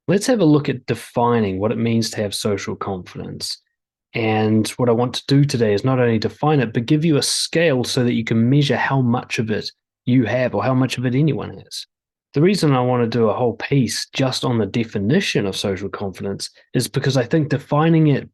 Let's have a look at defining what it means to have social confidence. And what I want to do today is not only define it, but give you a scale so that you can measure how much of it you have or how much of it anyone has. The reason I want to do a whole piece just on the definition of social confidence is because I think defining it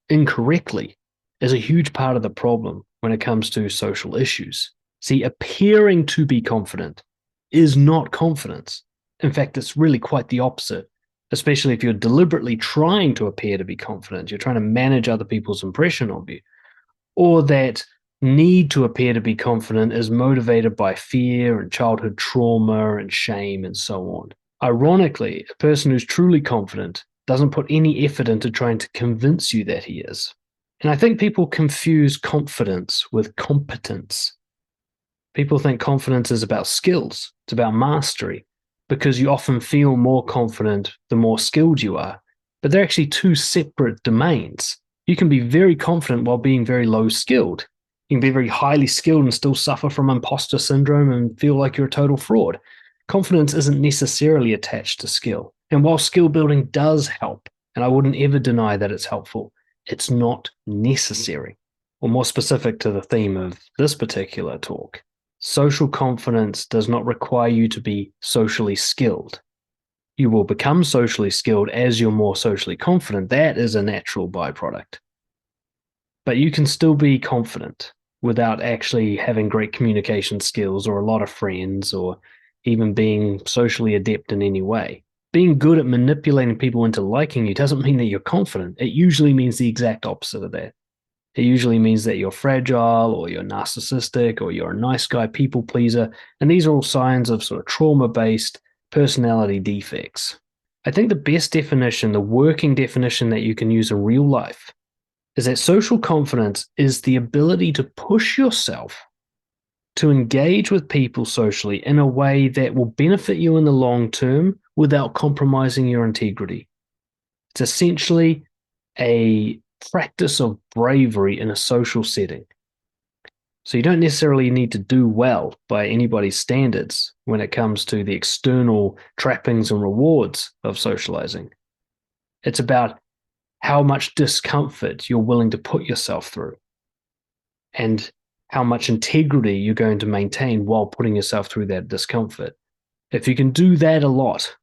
incorrectly is a huge part of the problem when it comes to social issues. See, appearing to be confident is not confidence. In fact, it's really quite the opposite, especially if you're deliberately trying to appear to be confident. You're trying to manage other people's impression of you, or that need to appear to be confident is motivated by fear and childhood trauma and shame and so on. Ironically, a person who's truly confident doesn't put any effort into trying to convince you that he is. And I think people confuse confidence with competence. People think confidence is about skills, it's about mastery, because you often feel more confident the more skilled you are. But they're actually two separate domains. You can be very confident while being very low skilled. You can be very highly skilled and still suffer from imposter syndrome and feel like you're a total fraud. Confidence isn't necessarily attached to skill. And while skill building does help, and I wouldn't ever deny that it's helpful, it's not necessary. Or more specific to the theme of this particular talk, social confidence does not require you to be socially skilled. You will become socially skilled as you're more socially confident. That is a natural byproduct. But you can still be confident without actually having great communication skills or a lot of friends or even being socially adept in any way. Being good at manipulating people into liking you doesn't mean that you're confident. It usually means the exact opposite of that. It usually means that you're fragile or you're narcissistic or you're a nice guy, people pleaser. And these are all signs of sort of trauma-based personality defects. I think the best definition, the working definition that you can use in real life, is that social confidence is the ability to push yourself to engage with people socially in a way that will benefit you in the long term without compromising your integrity. It's essentially a practice of bravery in a social setting. So you don't necessarily need to do well by anybody's standards when it comes to the external trappings and rewards of socializing. It's about how much discomfort you're willing to put yourself through and how much integrity you're going to maintain while putting yourself through that discomfort. If you can do that a lot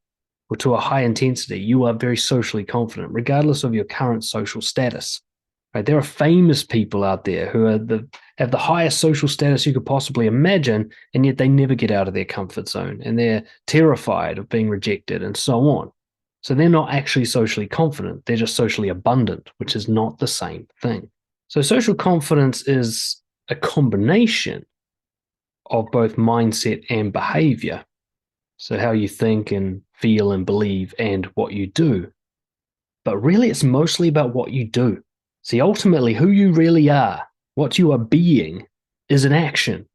or to a high intensity, you are very socially confident, regardless of your current social status. Right? There are famous people out there who have the highest social status you could possibly imagine, and yet they never get out of their comfort zone, and they're terrified of being rejected and so on. So they're not actually socially confident. They're just socially abundant, which is not the same thing. So social confidence is a combination of both mindset and behavior. So how you think and feel and believe and what you do. But really, it's mostly about what you do. See, ultimately, who you really are, what you are being, is an action.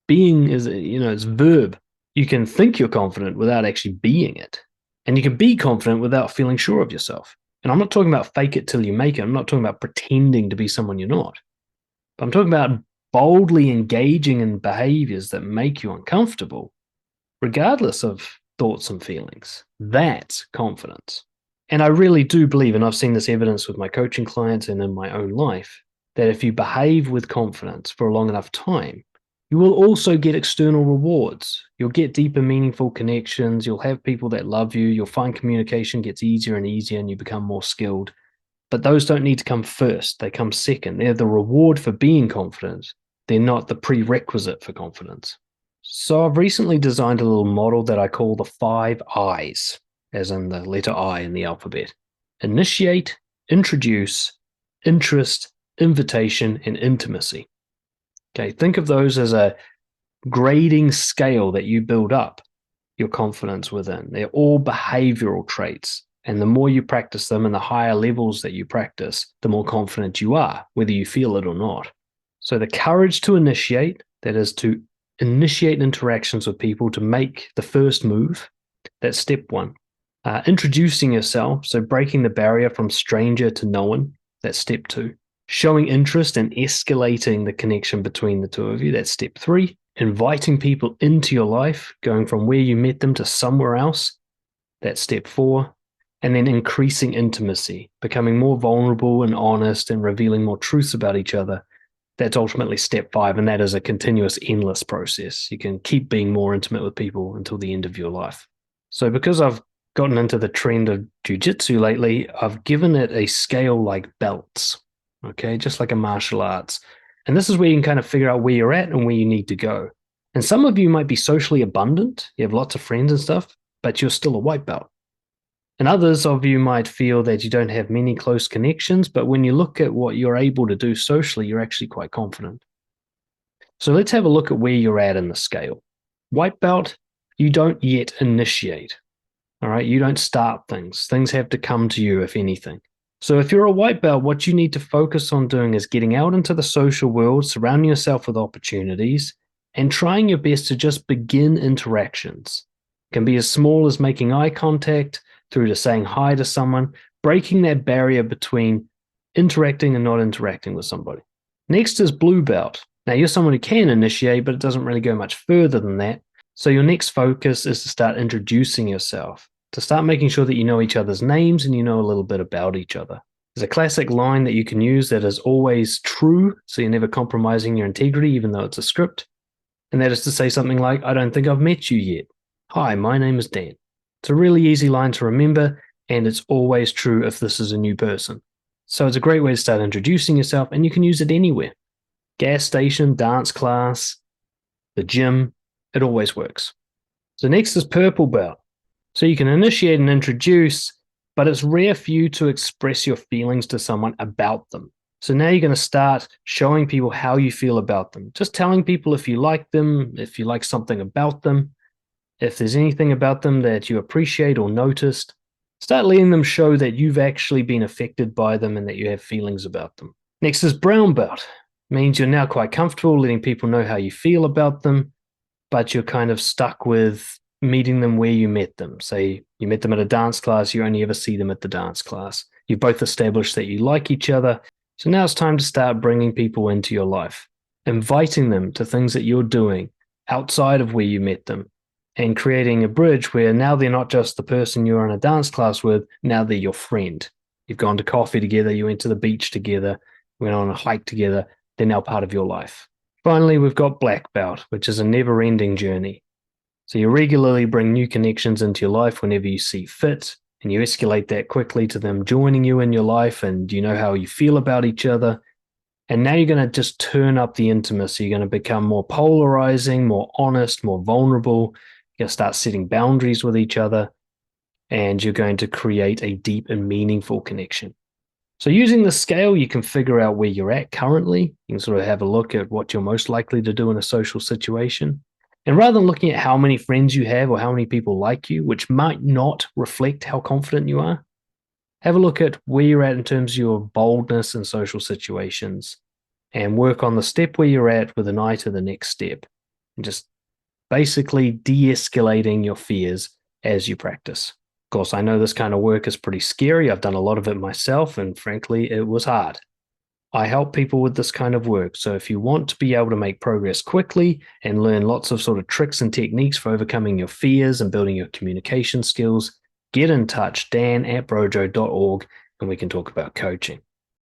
Being is, it's a verb. You can think you're confident without actually being it. And you can be confident without feeling sure of yourself. And I'm not talking about fake it till you make it. I'm not talking about pretending to be someone you're not. But I'm talking about boldly engaging in behaviors that make you uncomfortable, regardless of thoughts and feelings. That's confidence. And I really do believe, and I've seen this evidence with my coaching clients and in my own life, that if you behave with confidence for a long enough time, you will also get external rewards. You'll get deeper, meaningful connections. You'll have people that love you. You'll find communication gets easier and easier and you become more skilled. But those don't need to come first. They come second. They're the reward for being confident. They're not the prerequisite for confidence. So I've recently designed a little model that I call the 5 I's, as in the letter I in the alphabet: initiate, introduce, interest, invitation, and intimacy. Okay, think of those as a grading scale that you build up your confidence within. They're all behavioral traits. And the more you practice them and the higher levels that you practice, the more confident you are, whether you feel it or not. So the courage to initiate, that is to initiate interactions with people, to make the first move, that's step 1. Introducing yourself, so breaking the barrier from stranger to known, that's step 2. Showing interest and escalating the connection between the two of you, that's step 3. Inviting people into your life, going from where you met them to somewhere else, that's step 4. and then increasing intimacy, becoming more vulnerable and honest and revealing more truths about each other. That's ultimately step 5, and that is a continuous, endless process. You can keep being more intimate with people until the end of your life. So because I've gotten into the trend of jiu-jitsu lately, I've given it a scale like belts, okay, just like a martial arts. And this is where you can kind of figure out where you're at and where you need to go. And some of you might be socially abundant, you have lots of friends and stuff, but you're still a white belt. And others of you might feel that you don't have many close connections, but when you look at what you're able to do socially, you're actually quite confident. So let's have a look at where you're at in the scale. White belt, you don't yet initiate. All right, you don't start things. Things have to come to you, if anything. So if you're a white belt, what you need to focus on doing is getting out into the social world, surrounding yourself with opportunities, and trying your best to just begin interactions. It can be as small as making eye contact, through to saying hi to someone, breaking that barrier between interacting and not interacting with somebody. Next is blue belt. Now, you're someone who can initiate, but it doesn't really go much further than that. So your next focus is to start introducing yourself, to start making sure that you know each other's names and you know a little bit about each other. There's a classic line that you can use that is always true, so you're never compromising your integrity, even though it's a script. And that is to say something like, I don't think I've met you yet. Hi, my name is Dan. It's a really easy line to remember, and it's always true if this is a new person. So it's a great way to start introducing yourself, and you can use it anywhere. Gas station, dance class, the gym, it always works. So next is purple belt. So you can initiate and introduce, but it's rare for you to express your feelings to someone about them. So now you're going to start showing people how you feel about them. Just telling people if you like them, if you like something about them, if there's anything about them that you appreciate or noticed. Start letting them show that you've actually been affected by them and that you have feelings about them. Next is brown belt. Means you're now quite comfortable letting people know how you feel about them, but you're kind of stuck with meeting them where you met them. Say you met them at a dance class, you only ever see them at the dance class. You've both established that you like each other. So now it's time to start bringing people into your life, inviting them to things that you're doing outside of where you met them, and creating a bridge where now they're not just the person you're in a dance class with, now they're your friend. You've gone to coffee together, you went to the beach together, went on a hike together, they're now part of your life. Finally, we've got black belt, which is a never-ending journey. So you regularly bring new connections into your life whenever you see fit, and you escalate that quickly to them joining you in your life, and you know how you feel about each other. And now you're going to just turn up the intimacy. You're going to become more polarizing, more honest, more vulnerable. You're going to start setting boundaries with each other, and you're going to create a deep and meaningful connection. So using the scale, you can figure out where you're at currently. You can sort of have a look at what you're most likely to do in a social situation. And rather than looking at how many friends you have or how many people like you, which might not reflect how confident you are, have a look at where you're at in terms of your boldness in social situations and work on the step where you're at with an eye to the next step. And just basically de-escalating your fears as you practice. Of course, I know this kind of work is pretty scary. I've done a lot of it myself, and frankly, it was hard. I help people with this kind of work. So if you want to be able to make progress quickly and learn lots of sort of tricks and techniques for overcoming your fears and building your communication skills, get in touch, dan@brojo.org, and we can talk about coaching.